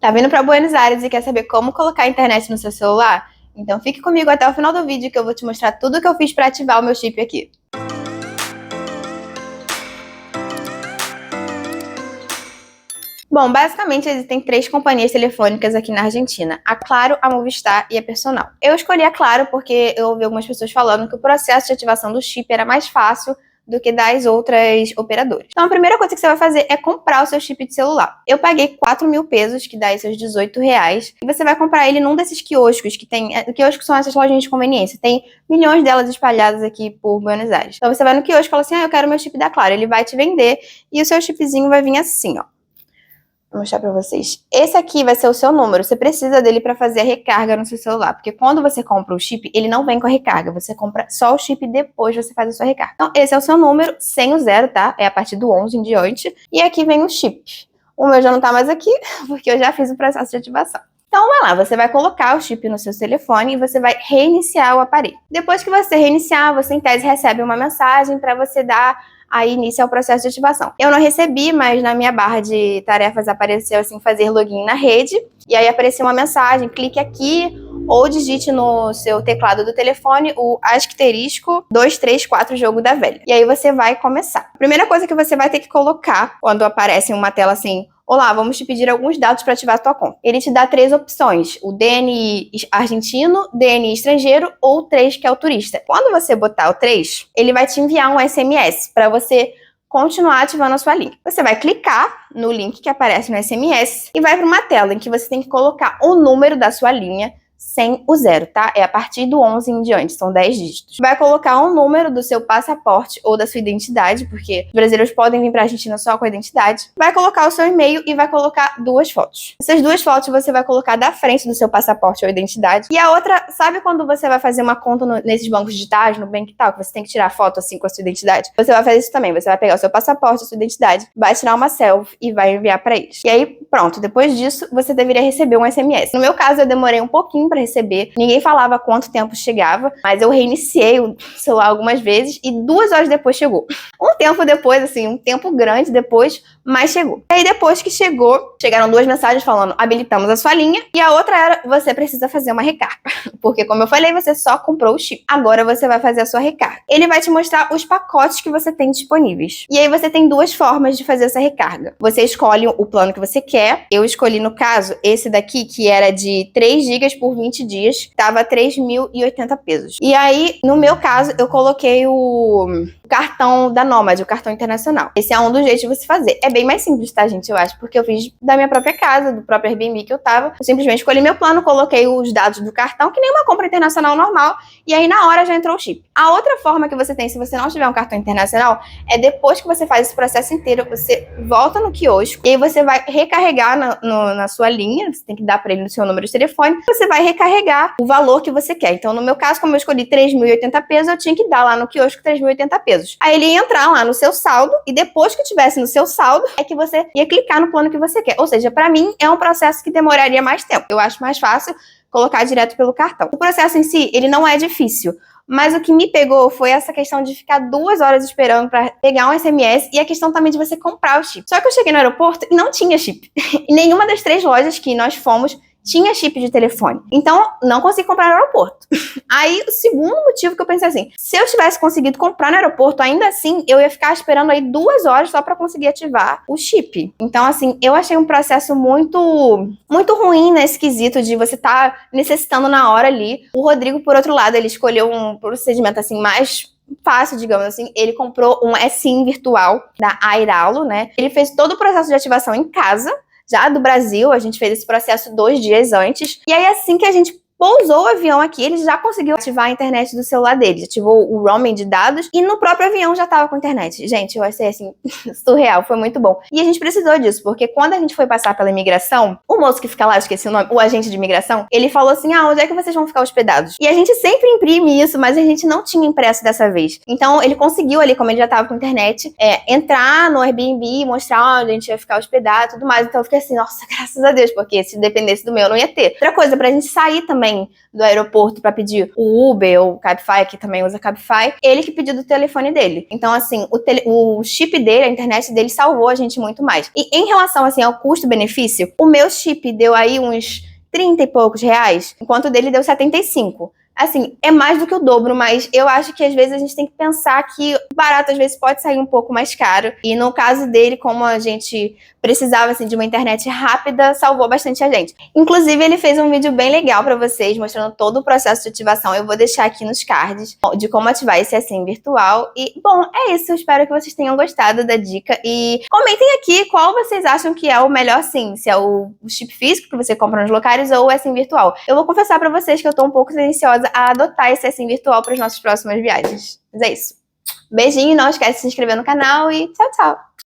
Tá vindo para Buenos Aires e quer saber como colocar a internet no seu celular? Então fique comigo até o final do vídeo que eu vou te mostrar tudo que eu fiz para ativar o meu chip aqui. Bom, basicamente existem 3 companhias telefônicas aqui na Argentina, a Claro, a Movistar e a Personal. Eu escolhi a Claro porque eu ouvi algumas pessoas falando que o processo de ativação do chip era mais fácil do que das outras operadoras. Então a primeira coisa que você vai fazer é comprar o seu chip de celular. Eu paguei 4.000 pesos, que dá aí seus 18 reais, e você vai comprar ele num desses quioscos que tem... Quioscos são essas lojinhas de conveniência, tem milhões delas espalhadas aqui por Buenos Aires. Então você vai no quiosco e fala assim, eu quero meu chip da Claro, ele vai te vender e o seu chipzinho vai vir assim, ó. Vou mostrar pra vocês. Esse aqui vai ser o seu número. Você precisa dele pra fazer a recarga no seu celular. Porque quando você compra o chip, ele não vem com a recarga. Você compra só o chip e depois você faz a sua recarga. Então, esse é o seu número, sem o 0, tá? É a partir do 11 em diante. E aqui vem o chip. O meu já não tá mais aqui, porque eu já fiz o processo de ativação. Então, vai lá, você vai colocar o chip no seu telefone e você vai reiniciar o aparelho. Depois que você reiniciar, você em tese recebe uma mensagem para você dar aí início ao processo de ativação. Eu não recebi, mas na minha barra de tarefas apareceu assim, fazer login na rede, e aí apareceu uma mensagem, clique aqui ou digite no seu teclado do telefone o asterisco 234 jogo da velha. E aí você vai começar. A primeira coisa que você vai ter que colocar quando aparece uma tela assim, olá, vamos te pedir alguns dados para ativar a tua conta. Ele te dá 3 opções, o DNI argentino, DNI estrangeiro ou 3, que é o turista. Quando você botar o 3, ele vai te enviar um SMS para você continuar ativando a sua linha. Você vai clicar no link que aparece no SMS e vai para uma tela em que você tem que colocar o número da sua linha sem o 0, tá? É a partir do 11 em diante, são 10 dígitos. Vai colocar um número do seu passaporte ou da sua identidade, porque os brasileiros podem vir pra Argentina só com a identidade. Vai colocar o seu e-mail e vai colocar 2 fotos. Essas 2 fotos você vai colocar da frente do seu passaporte ou identidade. E a outra, sabe quando você vai fazer uma conta nesses bancos digitais, no Bank Tal, que você tem que tirar foto assim com a sua identidade? Você vai fazer isso também, você vai pegar o seu passaporte, a sua identidade, vai tirar uma selfie e vai enviar pra eles. E aí, pronto, depois disso, você deveria receber um SMS. No meu caso, eu demorei um pouquinho para receber. Ninguém falava quanto tempo chegava, mas eu reiniciei o celular algumas vezes e 2 horas depois chegou. Um tempo depois, assim, um tempo grande depois, mas chegou. E aí depois que chegou, chegaram 2 mensagens falando habilitamos a sua linha e a outra era você precisa fazer uma recarga. Porque como eu falei, você só comprou o chip. Agora você vai fazer a sua recarga. Ele vai te mostrar os pacotes que você tem disponíveis. E aí você tem 2 formas de fazer essa recarga. Você escolhe o plano que você quer. Eu escolhi, no caso, esse daqui, que era de 3 GB por 20 dias, tava 3.080 pesos. E aí, no meu caso, eu coloquei o cartão da Nômade, o cartão internacional. Esse é um dos jeitos de você fazer. É bem mais simples, tá, gente? Eu acho, porque eu fiz da minha própria casa, do próprio Airbnb que eu tava. Eu simplesmente escolhi meu plano, coloquei os dados do cartão, que nem uma compra internacional normal, e aí na hora já entrou o chip. A outra forma que você tem, se você não tiver um cartão internacional, é depois que você faz esse processo inteiro, você volta no quiosco, e aí você vai recarregar na sua linha, você tem que dar pra ele no seu número de telefone, você vai recarregar o valor que você quer. Então, no meu caso, como eu escolhi 3.080 pesos, eu tinha que dar lá no quiosco 3.080 pesos. Aí ele ia entrar lá no seu saldo, e depois que tivesse no seu saldo, é que você ia clicar no plano que você quer. Ou seja, pra mim, é um processo que demoraria mais tempo. Eu acho mais fácil colocar direto pelo cartão. O processo em si, ele não é difícil. Mas o que me pegou foi essa questão de ficar 2 horas esperando pra pegar um SMS e a questão também de você comprar o chip. Só que eu cheguei no aeroporto e não tinha chip. E nenhuma das 3 lojas que nós fomos tinha chip de telefone. Então, não consegui comprar no aeroporto. Aí, o segundo motivo que eu pensei assim, se eu tivesse conseguido comprar no aeroporto, ainda assim, eu ia ficar esperando aí 2 horas só pra conseguir ativar o chip. Então, assim, eu achei um processo muito ruim nesse quesito de você tá necessitando na hora ali. O Rodrigo, por outro lado, ele escolheu um procedimento, assim, mais fácil, digamos assim. Ele comprou um SIM virtual da Airalo, né? Ele fez todo o processo de ativação em casa, já do Brasil, a gente fez esse processo 2 dias antes. E aí, assim que a gente pousou o avião aqui, ele já conseguiu ativar a internet do celular dele, ativou o roaming de dados e no próprio avião já tava com internet. Gente, eu achei assim, surreal, foi muito bom. E a gente precisou disso, porque quando a gente foi passar pela imigração, o moço que fica lá, eu esqueci o nome, o agente de imigração, ele falou assim, onde é que vocês vão ficar hospedados? E a gente sempre imprime isso, mas a gente não tinha impresso dessa vez. Então, ele conseguiu ali, como ele já tava com internet, entrar no Airbnb, mostrar onde a gente ia ficar hospedado e tudo mais. Então, eu fiquei assim, nossa, graças a Deus, porque se dependesse do meu, não ia ter. Outra coisa, pra gente sair também do aeroporto pra pedir o Uber ou o Cabify, que também usa Cabify, ele que pediu do telefone dele. Então, assim, o chip dele, a internet dele salvou a gente muito mais. E em relação, assim, ao custo-benefício, o meu chip chip deu aí uns 30 e poucos reais, enquanto o dele deu 75. Assim, é mais do que o dobro, mas eu acho que às vezes a gente tem que pensar que o barato às vezes pode sair um pouco mais caro. E no caso dele, como a gente precisava assim, de uma internet rápida, salvou bastante a gente. Inclusive, ele fez um vídeo bem legal para vocês, mostrando todo o processo de ativação. Eu vou deixar aqui nos cards de como ativar esse SIM virtual. E, bom, é isso. Eu espero que vocês tenham gostado da dica. E comentem aqui qual vocês acham que é o melhor SIM. Se é o chip físico que você compra nos locais ou o SIM virtual. Eu vou confessar para vocês que eu tô um pouco silenciosa a adotar esse SIM virtual para as nossas próximas viagens. Mas é isso. Beijinho, não esquece de se inscrever no canal e tchau, tchau!